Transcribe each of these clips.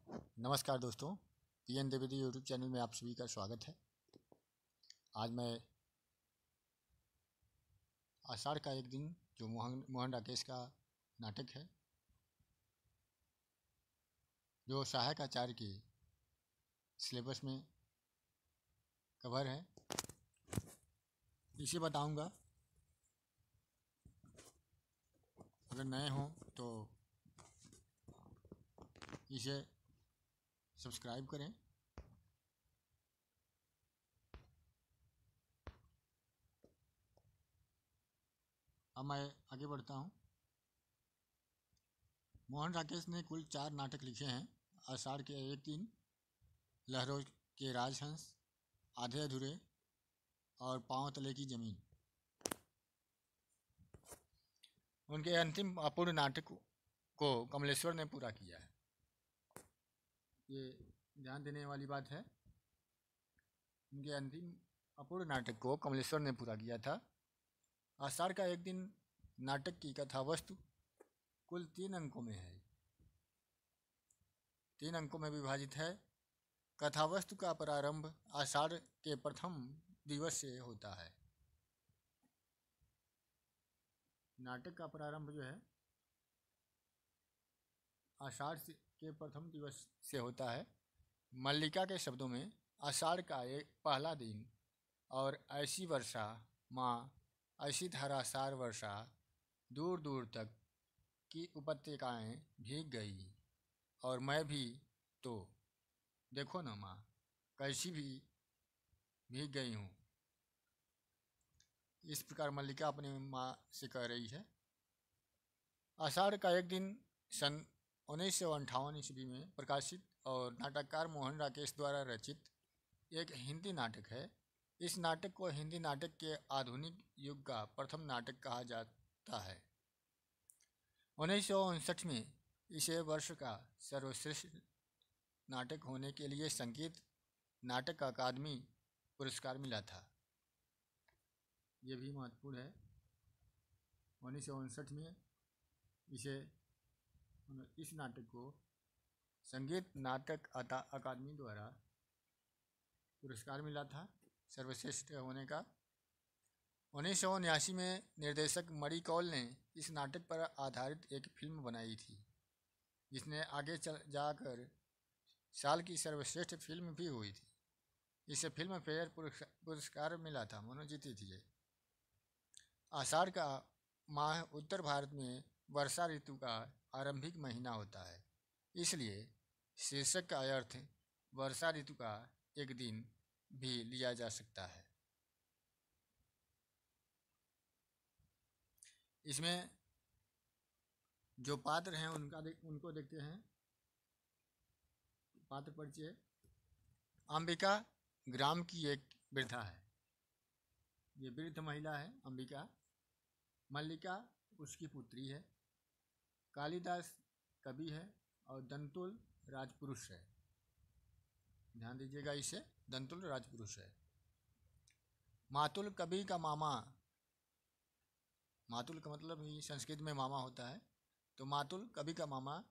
नमस्कार दोस्तों, PN Dwivedi YouTube channel में आप सभी का स्वागत है। आज मैं आषाढ़ का एक दिन जो मोहन राकेश का नाटक है, जो सहायक आचार्य के सिलेबस में कवर है, इसे बताऊंगा। अगर नए हों तो इसे सब्सक्राइब करें। अब मैं आगे बढ़ता हूं। मोहन राकेश ने कुल 4 नाटक लिखे हैं। आषाढ़ के एक दिन, लहरों के राजहंस, आधे अधूरे और पांव तले की जमीन। उनके अंतिम अपूर्ण नाटक को कमलेश्वर ने पूरा किया है। ये ध्यान देने वाली बात है। उनके अंतिम अपूर्ण नाटक को कमलेश्वर ने पूरा किया था। आषाढ़ का एक दिन नाटक की कथा वस्तु कुल 3 अंकों में है, 3 अंकों में विभाजित है। कथा वस्तु का प्रारंभ आषाढ़ के प्रथम दिवस से होता है। नाटक का प्रारंभ जो है आषाढ़ के प्रथम दिवस से होता है। मल्लिका के शब्दों में आषाढ़ का एक पहला दिन और ऐसी वर्षा माँ, ऐसी धारासार वर्षा, दूर दूर तक की उपत्यकाएं भीग गई और मैं भी तो देखो न माँ, कैसी भी भीग गई हूँ। इस प्रकार मल्लिका अपनी माँ से कह रही है। आषाढ़ का एक दिन सन 1958 ईस्वी में प्रकाशित और नाटककार मोहन राकेश द्वारा रचित एक हिंदी नाटक है। इस नाटक को हिंदी नाटक के आधुनिक युग का प्रथम नाटक कहा जाता है। 1959 में इसे वर्ष का सर्वश्रेष्ठ नाटक होने के लिए संगीत नाटक अकादमी पुरस्कार मिला था। ये भी महत्वपूर्ण है। 1959 में इस नाटक को संगीत नाटक अकादमी द्वारा पुरस्कार मिला था सर्वश्रेष्ठ होने का। 1979 में निर्देशक मणि कौल ने इस नाटक पर आधारित एक फिल्म बनाई थी, जिसने आगे जाकर साल की सर्वश्रेष्ठ फिल्म भी हुई थी। इसे फिल्म फेयर पुरस्कार मिला था, मनोजीती थी। आषाढ़ का माह उत्तर भारत में वर्षा ऋतु का आरंभिक महीना होता है, इसलिए शीर्षक का अर्थ वर्षा ऋतु का एक दिन भी लिया जा सकता है। इसमें जो पात्र हैं उनको देखते हैं। पात्र परिचय। अंबिका ग्राम की एक वृद्धा है। ये वृद्ध महिला है अंबिका। मल्लिका उसकी पुत्री है। कालिदास कवि है और दंतुल राजपुरुष है। ध्यान दीजिएगा, इसे दंतुल राजपुरुष है। मातुल कवि का मामा, मातुल का मतलब ही संस्कृत में मामा होता है, तो मातुल कवि का मामा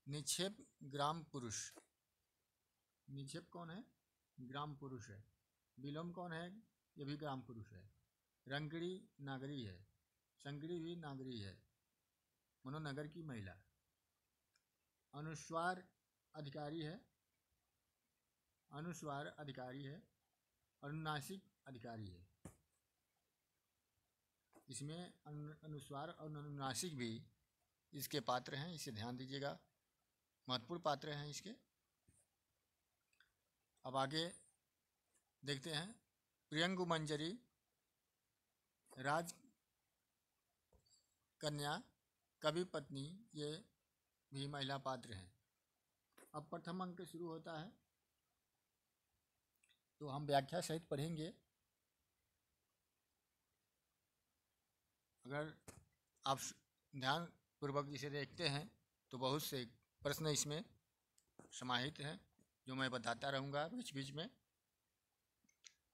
निक्षेप ग्राम पुरुष। निक्षेप कौन है? ग्राम पुरुष है। विलोम कौन है? ये भी ग्राम पुरुष है। रंगड़ी नागरी है। संगड़ी भी नागरी है, मनोनगर की महिला। अनुस्वार अधिकारी है। अनुस्वार अधिकारी है। अनुनासिक अधिकारी है। इसमें अनुस्वार और अनुनासिक भी इसके पात्र हैं, इसे ध्यान दीजिएगा, महत्वपूर्ण पात्र हैं इसके। अब आगे देखते हैं। प्रियंगु मंजरी, राज कन्या, कवि पत्नी, ये भी महिला पात्र हैं। अब प्रथम अंक शुरू होता है, तो हम व्याख्या सहित पढ़ेंगे। अगर आप ध्यान पूर्वक इसे देखते हैं तो बहुत से प्रश्न इसमें समाहित हैं, जो मैं बताता रहूँगा बीच बीच में।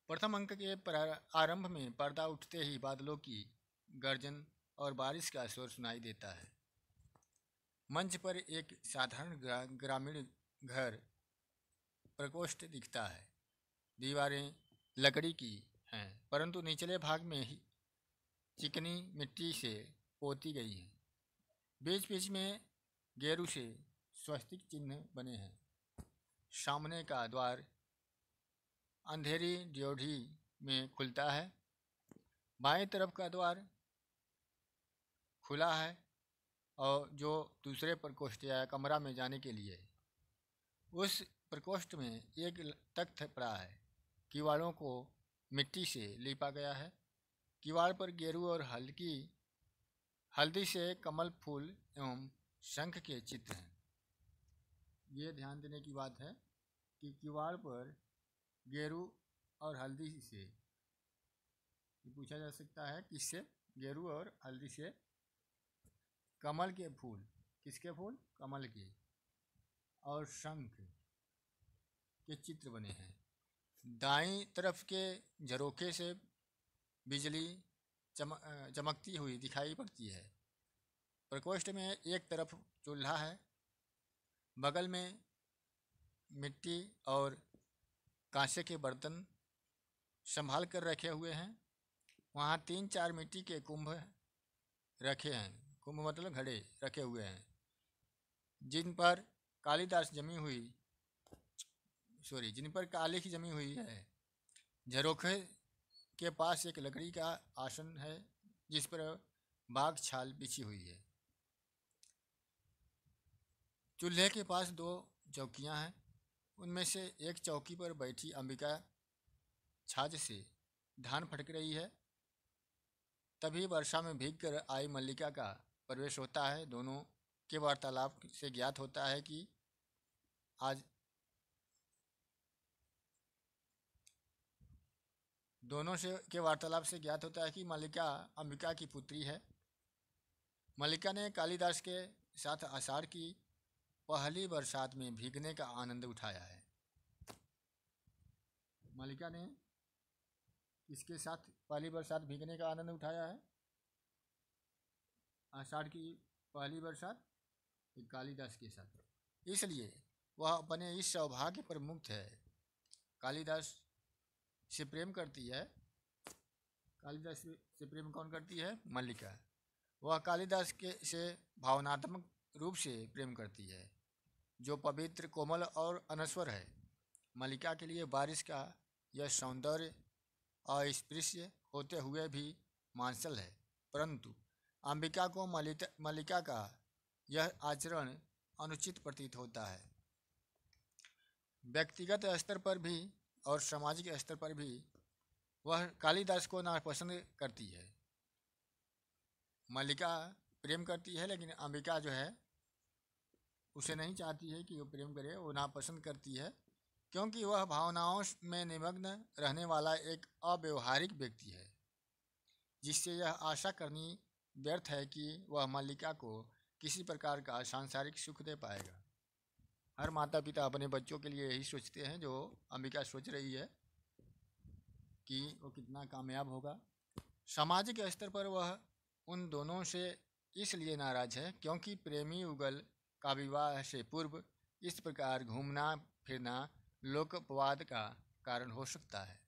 प्रथम अंक के आरंभ में पर्दा उठते ही बादलों की गर्जन और बारिश का शोर सुनाई देता है। मंच पर एक साधारण ग्रामीण घर प्रकोष्ठ दिखता है। दीवारें लकड़ी की हैं, परंतु निचले भाग में ही चिकनी मिट्टी से पोती गई हैं। बीच बीच में गेरू से स्वस्तिक चिन्ह बने हैं। सामने का द्वार अंधेरी ड्योढ़ी में खुलता है। बाएं तरफ का द्वार खुला है और जो दूसरे प्रकोष्ठ या कमरा में जाने के लिए है। उस प्रकोष्ठ में एक तख्त पड़ा है। किवाड़ों को मिट्टी से लिपा गया है। किवाड़ पर गेरू और हल्दी से कमल फूल एवं शंख के चित्र हैं। ये ध्यान देने की बात है कि किवाड़ पर गेरू और हल्दी से पूछा जा सकता है, किससे? गेरू और हल्दी से कमल के फूल, किसके फूल? कमल के, और शंख के चित्र बने हैं। दाईं तरफ के झरोखे से बिजली चमकती हुई दिखाई पड़ती है। प्रकोष्ठ में एक तरफ चूल्हा है, बगल में मिट्टी और कांसे के बर्तन संभाल कर रखे हुए हैं। वहाँ 3-4 मिट्टी के कुंभ रखे हैं। कुंभ मतलब घड़े रखे हुए हैं, जिन पर काली जमी हुई है। झरोखे के पास एक लकड़ी का आसन है, जिस पर बाघ छाल बिछी हुई है। चूल्हे के पास 2 चौकियां हैं। उनमें से एक चौकी पर बैठी अंबिका छाछ से धान फटक रही है। तभी वर्षा में भीगकर आई मल्लिका का प्रवेश होता है। दोनों के वार्तालाप से ज्ञात होता है कि मल्लिका अंबिका की पुत्री है। मल्लिका ने कालिदास के साथ आषाढ़ की पहली बरसात में भीगने का आनंद उठाया है। मल्लिका ने किसके साथ पहली बरसात भीगने का आनंद उठाया है? आषाढ़ की पहली बरसात कालिदास के साथ। इसलिए वह अपने इस सौभाग्य पर मुक्त है। कालिदास से प्रेम करती है। कालिदास से प्रेम कौन करती है? मल्लिका। वह कालिदास से भावनात्मक रूप से प्रेम करती है, जो पवित्र, कोमल और अनश्वर है। मल्लिका के लिए बारिश का यह सौंदर्य अस्पृश्य होते हुए भी मांसल है, परंतु अंबिका को मल्लिका का यह आचरण अनुचित प्रतीत होता है। व्यक्तिगत स्तर पर भी और सामाजिक स्तर पर भी वह कालिदास को नापसंद करती है। मल्लिका प्रेम करती है, लेकिन अंबिका जो है उसे नहीं चाहती है कि वो प्रेम करे। वो नापसंद करती है, क्योंकि वह भावनाओं में निमग्न रहने वाला एक अव्यवहारिक व्यक्ति है, जिससे यह आशा करनी व्यर्थ है कि वह मल्लिका को किसी प्रकार का सांसारिक सुख दे पाएगा। हर माता पिता अपने बच्चों के लिए यही सोचते हैं जो अंबिका सोच रही है कि वो कितना कामयाब होगा। सामाजिक स्तर पर वह उन दोनों से इसलिए नाराज है क्योंकि प्रेमी युगल का विवाह से पूर्व इस प्रकार घूमना फिरना लोकपवाद का कारण हो सकता है।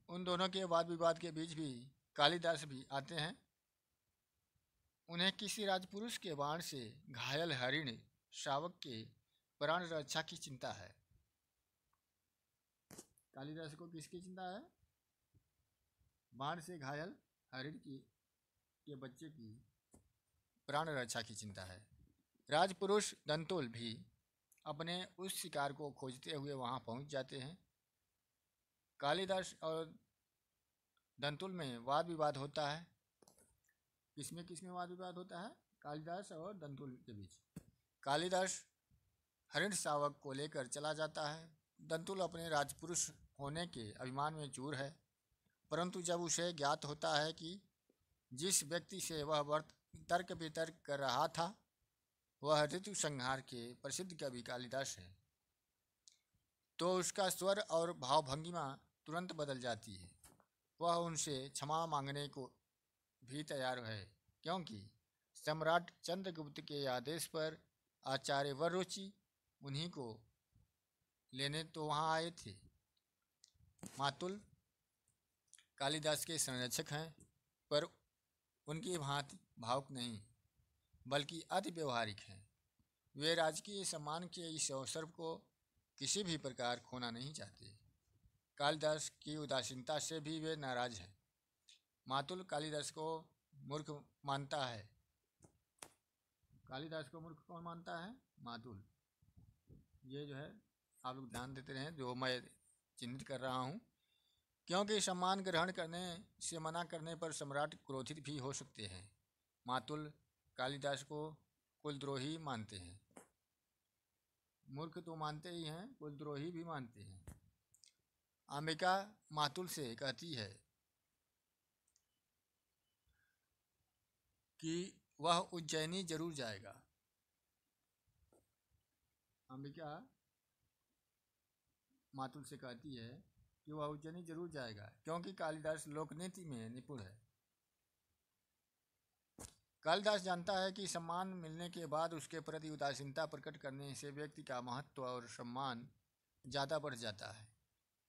उन दोनों के वाद विवाद के बीच भी कालिदास भी आते हैं। उन्हें किसी राजपुरुष के बाण से घायल हरिण शावक के प्राण रक्षा की चिंता है। कालिदास को किसकी चिंता है? बाण से घायल हरिण के बच्चे की प्राण रक्षा की चिंता है। राजपुरुष दंतुल भी अपने उस शिकार को खोजते हुए वहां पहुंच जाते हैं। कालिदास और दंतुल में वाद विवाद होता है। किसमें वाद विवाद होता है? कालिदास और दंतुल के बीच। कालिदास हरिण शावक को लेकर चला जाता है। दंतुल अपने राजपुरुष होने के अभिमान में चूर है, परंतु जब उसे ज्ञात होता है कि जिस व्यक्ति से वह तर्क वितर्क कर रहा था वह ऋतु संहार के प्रसिद्ध कवि कालिदास है, तो उसका स्वर और भावभंगिमा तुरंत बदल जाती है। वह उनसे क्षमा मांगने को भी तैयार है, क्योंकि सम्राट चंद्रगुप्त के आदेश पर आचार्य वररुचि उन्हीं को लेने तो वहाँ आए थे। मातुल कालिदास के संरक्षक हैं, पर उनकी भांति भावुक नहीं बल्कि अति व्यवहारिक हैं। वे राजकीय सम्मान के इस अवसर को किसी भी प्रकार खोना नहीं चाहते। कालिदास की उदासीनता से भी वे नाराज हैं। मातुल कालिदास को मूर्ख मानता है। कालिदास को मूर्ख कौन मानता है? मातुल। ये जो है आप लोग ध्यान देते रहें, जो मैं चिन्हित कर रहा हूँ, क्योंकि सम्मान ग्रहण करने से मना करने पर सम्राट क्रोधित भी हो सकते हैं। मातुल कालिदास को कुलद्रोही मानते हैं। मूर्ख तो मानते ही हैं, कुलद्रोही भी मानते हैं। अंबिका मातुल से कहती है कि वह उज्जैनी जरूर जाएगा। अंबिका मातुल से कहती है कि वह उज्जैनी जरूर जाएगा, क्योंकि कालिदास लोकनीति में निपुण है। कालिदास जानता है कि सम्मान मिलने के बाद उसके प्रति उदासीनता प्रकट करने से व्यक्ति का महत्व और सम्मान ज़्यादा बढ़ जाता है।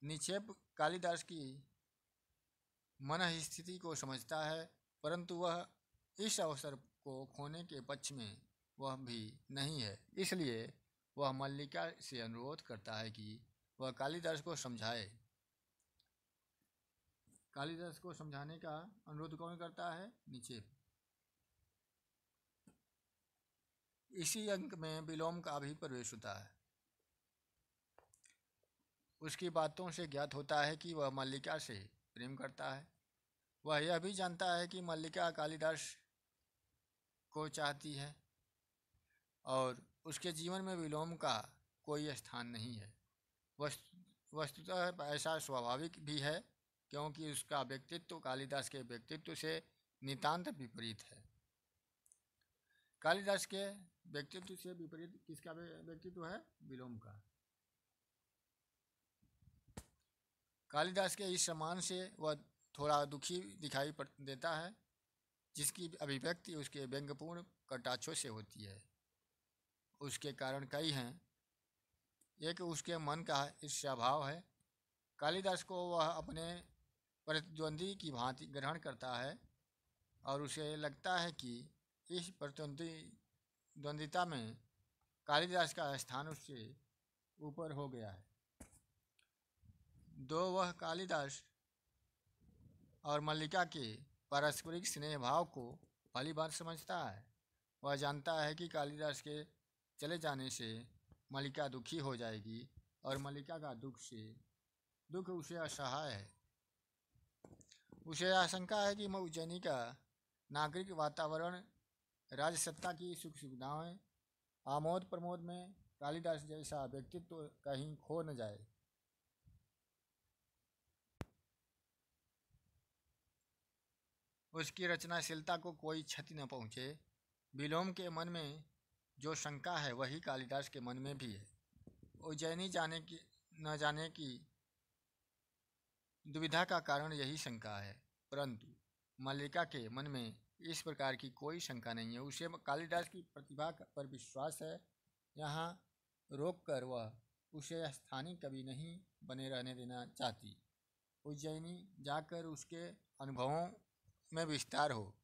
निक्षेप कालिदास की मन स्थिति को समझता है, परंतु वह इस अवसर को खोने के पक्ष में वह भी नहीं है। इसलिए वह मल्लिका से अनुरोध करता है कि वह कालिदास को समझाए। कालिदास को समझाने का अनुरोध कौन करता है? निक्षेप। इसी अंक में विलोम का भी प्रवेश होता है। उसकी बातों से ज्ञात होता है कि वह मल्लिका से प्रेम करता है। वह यह भी जानता है कि मल्लिका कालिदास को चाहती है और उसके जीवन में विलोम का कोई स्थान नहीं है। वस्तुतः ऐसा स्वाभाविक भी है, क्योंकि उसका व्यक्तित्व कालिदास के व्यक्तित्व से नितांत विपरीत है। कालिदास के व्यक्तित्व से विपरीत किसका व्यक्तित्व है? विलोम का। कालिदास के इस सम्मान से वह थोड़ा दुखी दिखाई देता है, जिसकी अभिव्यक्ति उसके व्यंग्यपूर्ण कटाक्षों से होती है। उसके कारण कई हैं। एक उसके मन का ईर्ष्याभाव है। कालिदास को वह अपने प्रतिद्वंदी की भांति ग्रहण करता है और उसे लगता है कि इस प्रतिद्वंदिता में कालिदास का स्थान उससे ऊपर हो गया है। दो वह कालिदास और मल्लिका के पारस्परिक स्नेह भाव को भली बात समझता है। वह जानता है कि कालिदास के चले जाने से मल्लिका दुखी हो जाएगी और मल्लिका का दुख उसे असहाय है। उसे आशंका है कि उज्जैनी का नागरिक वातावरण, राजसत्ता की सुख सुविधाएं, आमोद प्रमोद में कालिदास जैसा व्यक्तित्व कहीं खो न जाए। उसकी रचनाशीलता को कोई क्षति न पहुँचे। विलोम के मन में जो शंका है वही कालिदास के मन में भी है। उज्जैनी न जाने की दुविधा का कारण यही शंका है, परंतु मल्लिका के मन में इस प्रकार की कोई शंका नहीं है। उसे कालिदास की प्रतिभा पर विश्वास है। यहाँ रोककर वह उसे स्थानीय कवि नहीं बने रहने देना चाहती। उज्जैनी जाकर उसके अनुभवों में विस्तार हो,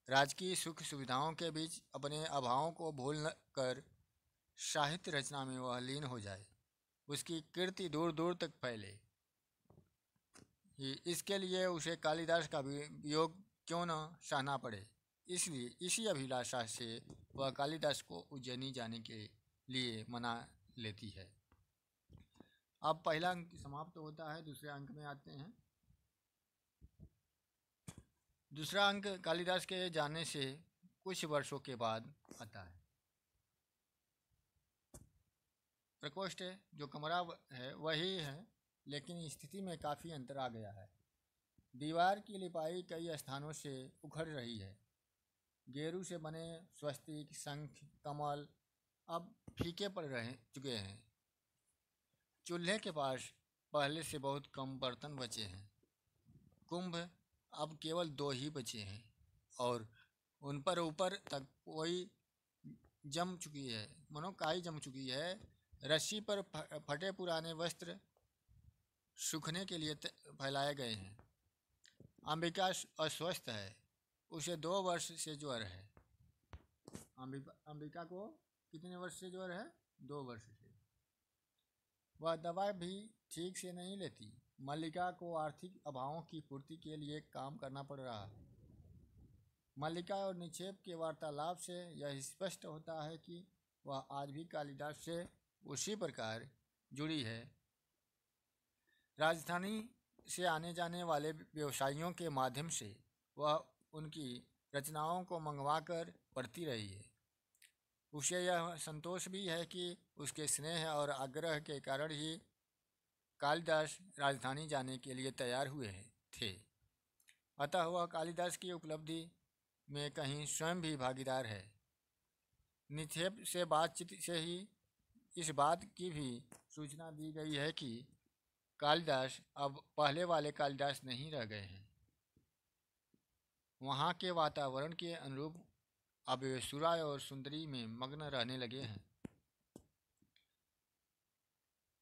राजकीय सुख सुविधाओं के बीच अपने अभावों को भूल कर साहित्य रचना में वह लीन हो जाए, उसकी कीर्ति दूर दूर तक फैले। इसके लिए उसे कालिदास का वियोग क्यों न सहना पड़े। इसलिए इसी अभिलाषा से वह कालिदास को उज्जैनी जाने के लिए मना लेती है। अब पहला अंक समाप्त होता है, दूसरे अंक में आते हैं। दूसरा अंक कालिदास के जाने से कुछ वर्षों के बाद आता है। प्रकोष्ठ जो कमरा है वही है, लेकिन स्थिति में काफ़ी अंतर आ गया है। दीवार की लिपाई कई स्थानों से उखड़ रही है। गेरू से बने स्वस्तिक, शंख, कमल अब फीके पड़ चुके हैं। चूल्हे के पास पहले से बहुत कम बर्तन बचे हैं। कुंभ अब केवल 2 ही बचे हैं और उन पर ऊपर तक कोई जम चुकी है, मानो काई जम चुकी है। रस्सी पर फटे पुराने वस्त्र सूखने के लिए फैलाए गए हैं। अंबिका अस्वस्थ है, उसे 2 वर्ष से ज्वर है। अंबिका को कितने वर्ष से ज्वर है? 2 वर्ष से। वह दवा भी ठीक से नहीं लेती। मल्लिका को आर्थिक अभावों की पूर्ति के लिए काम करना पड़ रहा है। मल्लिका और निक्षेप के वार्तालाप से यह स्पष्ट होता है कि वह आज भी कालिदास से उसी प्रकार जुड़ी है। राजधानी से आने जाने वाले व्यवसायियों के माध्यम से वह उनकी रचनाओं को मंगवाकर पढ़ती रही है। उसे यह संतोष भी है कि उसके स्नेह और आग्रह के कारण ही कालिदास राजधानी जाने के लिए तैयार हुए थे। अतः वह कालिदास की उपलब्धि में कहीं स्वयं भी भागीदार है। निक्षेप से बातचीत से ही इस बात की भी सूचना दी गई है कि कालिदास अब पहले वाले कालिदास नहीं रह गए हैं। वहाँ के वातावरण के अनुरूप अब वे सुराय और सुंदरी में मग्न रहने लगे हैं।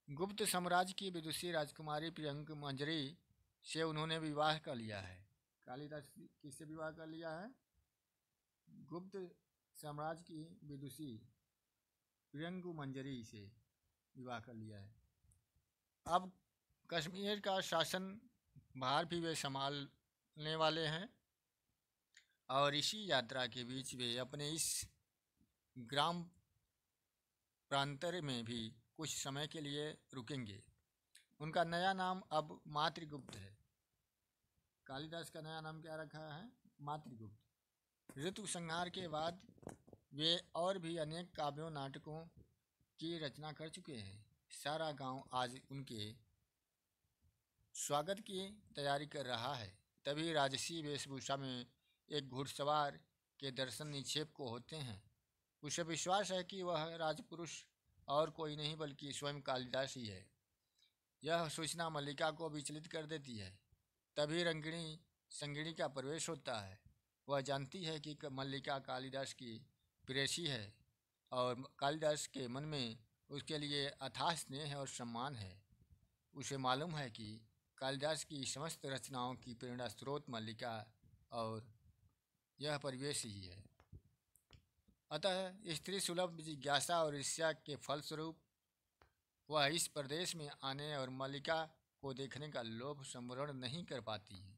गुप्त साम्राज्य की विदुषी राजकुमारी प्रियंक मंजरी से उन्होंने विवाह कर लिया है। कालिदास किससे विवाह कर लिया है? गुप्त साम्राज्य की विदुषी प्रियंकु मंजरी से विवाह कर लिया है। अब कश्मीर का शासन भार भी वे संभालने वाले हैं और इसी यात्रा के बीच वे अपने इस ग्राम प्रांतर में भी कुछ समय के लिए रुकेंगे। उनका नया नाम अब मातृगुप्त है। कालिदास का नया नाम क्या रखा है? मातृगुप्त। ऋतु संहार के बाद वे और भी अनेक काव्यों नाटकों की रचना कर चुके हैं। सारा गांव आज उनके स्वागत की तैयारी कर रहा है। तभी राजसी वेशभूषा में एक घुड़सवार के दर्शन निक्षेप को होते हैं। उसे विश्वास है कि वह राजपुरुष और कोई नहीं बल्कि स्वयं कालिदास ही है। यह सूचना मल्लिका को विचलित कर देती है। तभी रंगिणी संगिणी का प्रवेश होता है। वह जानती है कि मल्लिका कालिदास की प्रेयसी है और कालिदास के मन में उसके लिए अथाह स्नेह और सम्मान है। उसे मालूम है कि कालिदास की समस्त रचनाओं की प्रेरणा स्रोत मल्लिका और यह परिवेश ही है। अतः स्त्री सुलभ जिज्ञासा और ईर्ष्या के फलस्वरूप वह इस प्रदेश में आने और मल्लिका को देखने का लोभ संवरण नहीं कर पाती है।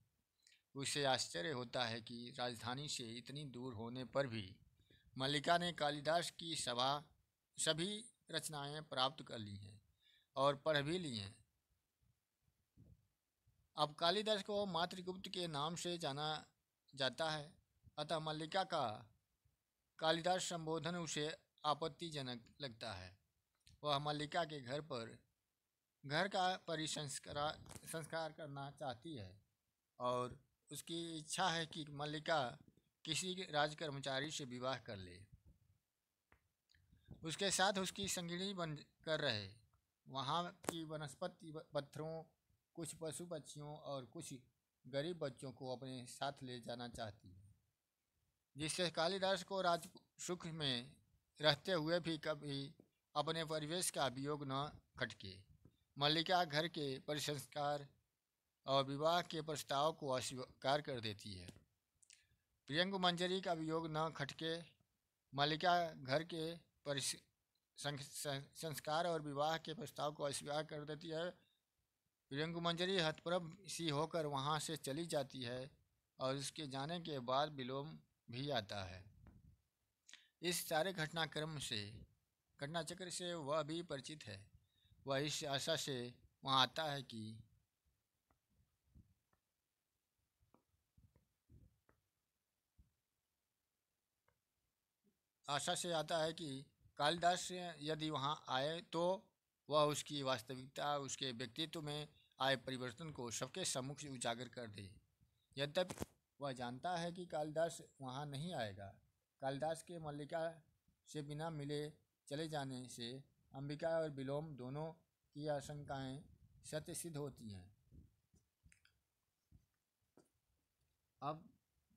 उसे आश्चर्य होता है कि राजधानी से इतनी दूर होने पर भी मल्लिका ने कालिदास की सभी रचनाएं प्राप्त कर ली हैं और पढ़ भी ली हैं। अब कालिदास को मातृगुप्त के नाम से जाना जाता है। अतः मल्लिका का कालिदास संबोधन उसे आपत्तिजनक लगता है। वह मल्लिका के घर का संस्कार करना चाहती है और उसकी इच्छा है कि मल्लिका किसी राजकर्मचारी से विवाह कर ले, उसके साथ उसकी संगिनी बन कर रहे। वहाँ की वनस्पति पत्थरों, कुछ पशु पक्षियों और कुछ गरीब बच्चों को अपने साथ ले जाना चाहती है, जिससे कालिदास को राज सुख में रहते हुए भी कभी अपने परिवेश का वियोग न खटके। मल्लिका घर के परिसंस्कार और विवाह के प्रस्ताव को अस्वीकार कर देती है। प्रियंक मंजरी का वियोग न खटके मल्लिका घर के संस्कार और विवाह के प्रस्ताव को अस्वीकार कर देती है। प्रियंक मंजरी हतप्रभ सी होकर वहाँ से चली जाती है और उसके जाने के बाद विलोम भी आता है। इस सारे घटनाचक्र से वह भी परिचित है। वह इस आशा से वहाँ आता है कि कालिदास यदि वहाँ आए तो वह उसकी वास्तविकता, उसके व्यक्तित्व में आए परिवर्तन को सबके सम्मुख से उजागर कर दे। यद्यपि वह जानता है कि कालिदास वहाँ नहीं आएगा। कालिदास के मल्लिका से बिना मिले चले जाने से अंबिका और विलोम दोनों की आशंकाएं सत्य सिद्ध होती हैं। अब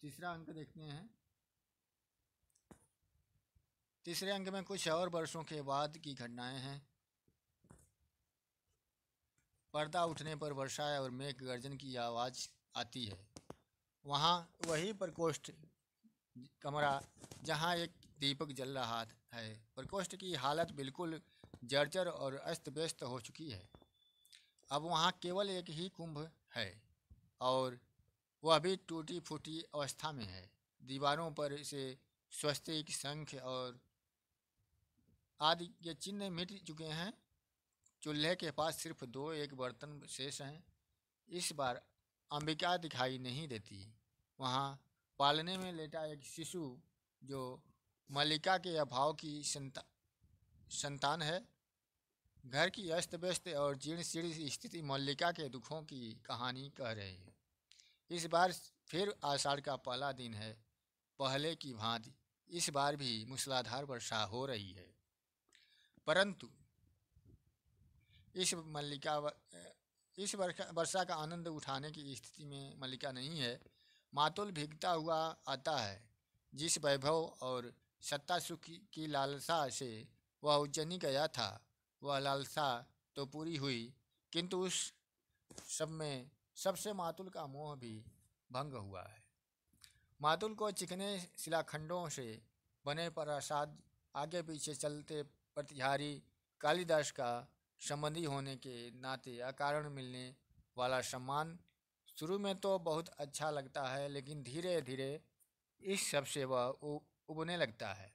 तीसरा अंक देखते हैं। तीसरे अंक में कुछ और वर्षों के बाद की घटनाएं हैं। पर्दा उठने पर वर्षा और मेघ गर्जन की आवाज़ आती है। वहाँ वही प्रकोष्ठ कमरा जहाँ एक दीपक जल रहा है। प्रकोष्ठ की हालत बिल्कुल जर्जर और अस्त व्यस्त हो चुकी है। अब वहाँ केवल एक ही कुंभ है और वह भी टूटी फूटी अवस्था में है। दीवारों पर से स्वस्तिक, शंख और आदि के चिन्ह मिट चुके हैं। चूल्हे के पास सिर्फ दो एक बर्तन शेष हैं। इस बार अंबिका दिखाई नहीं देती। वहाँ पालने में लेटा एक शिशु जो मल्लिका के अभाव की संतान है। घर की अस्त व्यस्त और जीर्ण शीर्ण स्थिति मल्लिका के दुखों की कहानी कह रही है। इस बार फिर आषाढ़ का पहला दिन है। पहले की भांति इस बार भी मूसलाधार वर्षा हो रही है, परंतु इस मल्लिका इस वर्षा का आनंद उठाने की स्थिति में मल्लिका नहीं है। मातुल भीगता हुआ आता है। जिस वैभव और सत्ता सुख की लालसा से वह उज्जैनी गया था, वह लालसा तो पूरी हुई, किंतु उस सब में सबसे मातुल का मोह भी भंग हुआ है। मातुल को चिकने शिलाखंडों से बने प्रासाद, आगे पीछे चलते प्रतिहारी, कालिदास का संबंधी होने के नाते अकारण मिलने वाला सम्मान शुरू में तो बहुत अच्छा लगता है, लेकिन धीरे धीरे इस सब से वह उबने लगता है।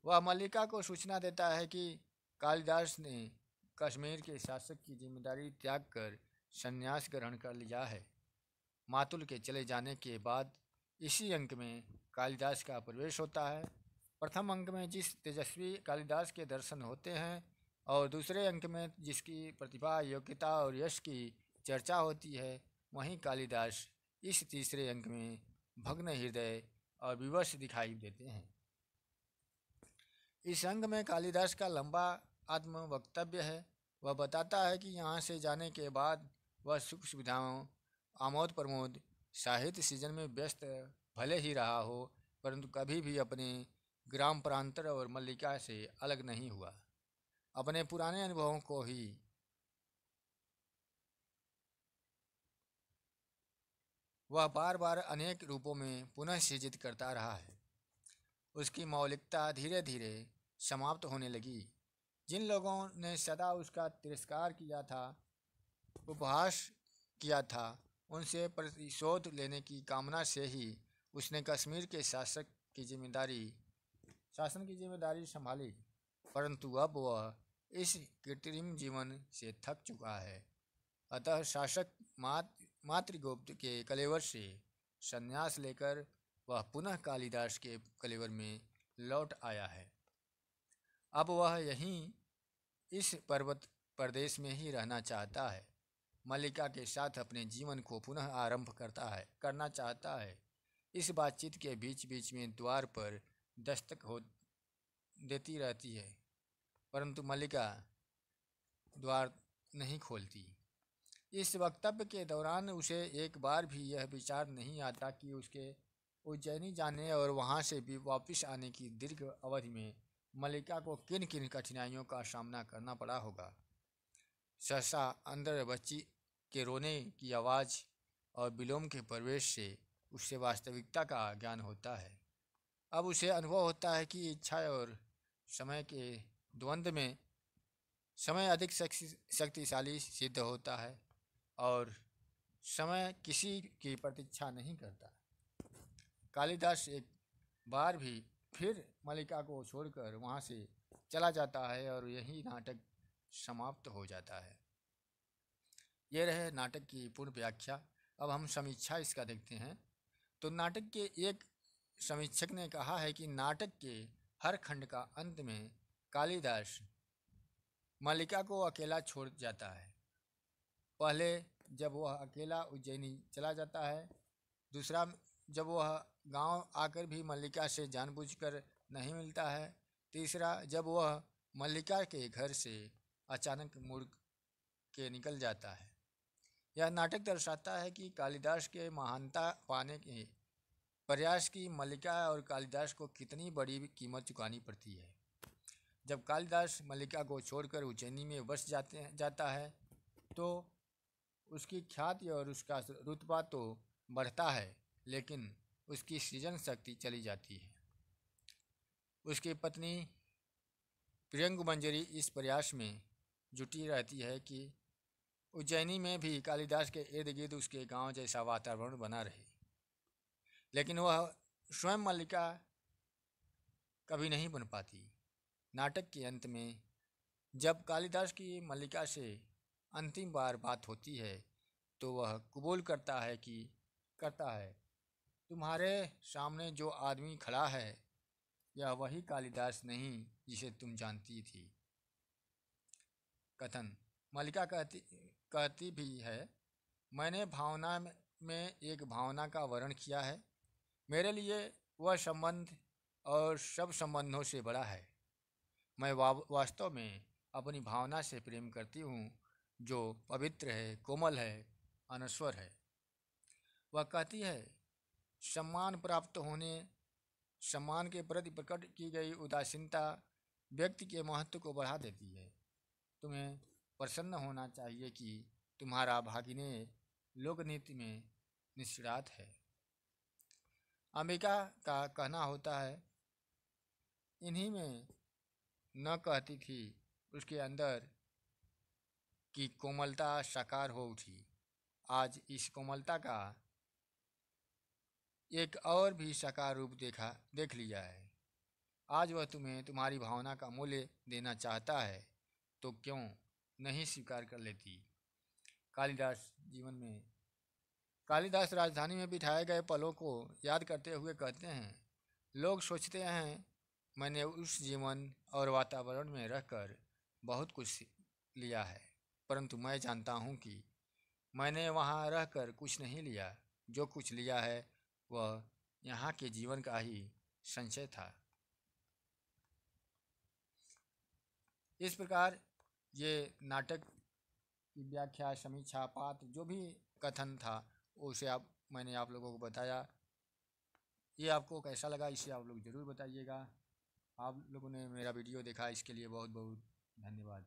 वह मल्लिका को सूचना देता है कि कालिदास ने कश्मीर के शासक की जिम्मेदारी त्याग कर संन्यास ग्रहण कर लिया है। मातुल के चले जाने के बाद इसी अंक में कालिदास का प्रवेश होता है। प्रथम अंक में जिस तेजस्वी कालिदास के दर्शन होते हैं और दूसरे अंक में जिसकी प्रतिभा, योग्यता और यश की चर्चा होती है, वहीं कालिदास इस तीसरे अंक में भग्न हृदय और विवश दिखाई देते हैं। इस अंक में कालिदास का लंबा आत्म वक्तव्य है। वह बताता है कि यहाँ से जाने के बाद वह सुख सुविधाओं, आमोद प्रमोद, साहित्य सृजन में व्यस्त भले ही रहा हो, परंतु कभी भी अपने ग्राम प्रांतर और मल्लिका से अलग नहीं हुआ। अपने पुराने अनुभवों को ही वह बार बार अनेक रूपों में पुनः सृजित करता रहा है। उसकी मौलिकता धीरे धीरे समाप्त होने लगी। जिन लोगों ने सदा उसका तिरस्कार किया था, उपहास किया था, उनसे प्रतिशोध लेने की कामना से ही उसने कश्मीर के शासन की जिम्मेदारी संभाली। परंतु अब वह इस कृत्रिम जीवन से थक चुका है। अतः शासक मातृगुप्त के कलेवर से संन्यास लेकर वह पुनः कालिदास के कलेवर में लौट आया है। अब वह यहीं इस पर्वत प्रदेश में ही रहना चाहता है। मल्लिका के साथ अपने जीवन को पुनः आरंभ करना चाहता है। इस बातचीत के बीच बीच में द्वार पर दस्तक हो देती रहती है, परंतु मल्लिका द्वार नहीं खोलती। इस वक्तव्य के दौरान उसे एक बार भी यह विचार नहीं आता कि उसके उज्जैनी जाने और वहाँ से भी वापस आने की दीर्घ अवधि में मल्लिका को किन किन कठिनाइयों का सामना करना पड़ा होगा। सहसा अंदर बच्ची के रोने की आवाज़ और विलोम के प्रवेश से उससे वास्तविकता का ज्ञान होता है। अब उसे अनुभव होता है कि इच्छा और समय के द्वंद्व में समय अधिक शक्तिशाली सिद्ध होता है और समय किसी की प्रतीक्षा नहीं करता। कालिदास एक बार भी फिर मल्लिका को छोड़कर वहाँ से चला जाता है और यही नाटक समाप्त हो जाता है। ये रहे नाटक की पूर्ण व्याख्या। अब हम समीक्षा इसका देखते हैं। तो नाटक के एक समीक्षक ने कहा है कि नाटक के हर खंड का अंत में कालिदास मल्लिका को अकेला छोड़ जाता है। पहले जब वह अकेला उज्जैनी चला जाता है, दूसरा जब वह गांव आकर भी मल्लिका से जानबूझकर नहीं मिलता है, तीसरा जब वह मल्लिका के घर से अचानक मुड़ के निकल जाता है। यह नाटक दर्शाता है कि कालिदास के महानता पाने के प्रयास की मल्लिका और कालिदास को कितनी बड़ी कीमत चुकानी पड़ती है। जब कालिदास मल्लिका को छोड़कर उज्जैनी में जाता है तो उसकी ख्याति और उसका रुतबा तो बढ़ता है, लेकिन उसकी सृजन शक्ति चली जाती है। उसकी पत्नी प्रियंगु मंजरी इस प्रयास में जुटी रहती है कि उज्जैनी में भी कालिदास के इर्द गिर्द उसके गांव जैसा वातावरण बना रहे, लेकिन वह स्वयं मल्लिका कभी नहीं बन पाती। नाटक के अंत में जब कालिदास की मल्लिका से अंतिम बार बात होती है तो वह कबूल करता है तुम्हारे सामने जो आदमी खड़ा है यह वही कालिदास नहीं जिसे तुम जानती थी। कथन। मल्लिका कहती भी है, मैंने भावना में एक भावना का वर्णन किया है। मेरे लिए वह संबंध और सब संबंधों से बड़ा है। मैं वास्तव में अपनी भावना से प्रेम करती हूँ, जो पवित्र है, कोमल है, अनश्वर है। वह कहती है, सम्मान के प्रति प्रकट की गई उदासीनता व्यक्ति के महत्व को बढ़ा देती है। तुम्हें प्रसन्न होना चाहिए कि तुम्हारा भागिने लोकनीति में निष्णात है। अंबिका का कहना होता है, इन्हीं में न कहती थी उसके अंदर की कोमलता साकार हो उठी। आज इस कोमलता का एक और भी साकार रूप देख लिया है। आज वह तुम्हें तुम्हारी भावना का मूल्य देना चाहता है तो क्यों नहीं स्वीकार कर लेती। कालिदास राजधानी में बिठाए गए पलों को याद करते हुए कहते हैं, लोग सोचते हैं मैंने उस जीवन और वातावरण में रहकर बहुत कुछ लिया है, परंतु मैं जानता हूँ कि मैंने वहाँ रहकर कुछ नहीं लिया। जो कुछ लिया है वह यहाँ के जीवन का ही संचय था। इस प्रकार ये नाटक की व्याख्या, समीक्षा, पात्र जो भी कथन था उसे मैंने आप लोगों को बताया। ये आपको कैसा लगा इसे आप लोग ज़रूर बताइएगा। आप लोगों ने मेरा वीडियो देखा इसके लिए बहुत बहुत धन्यवाद।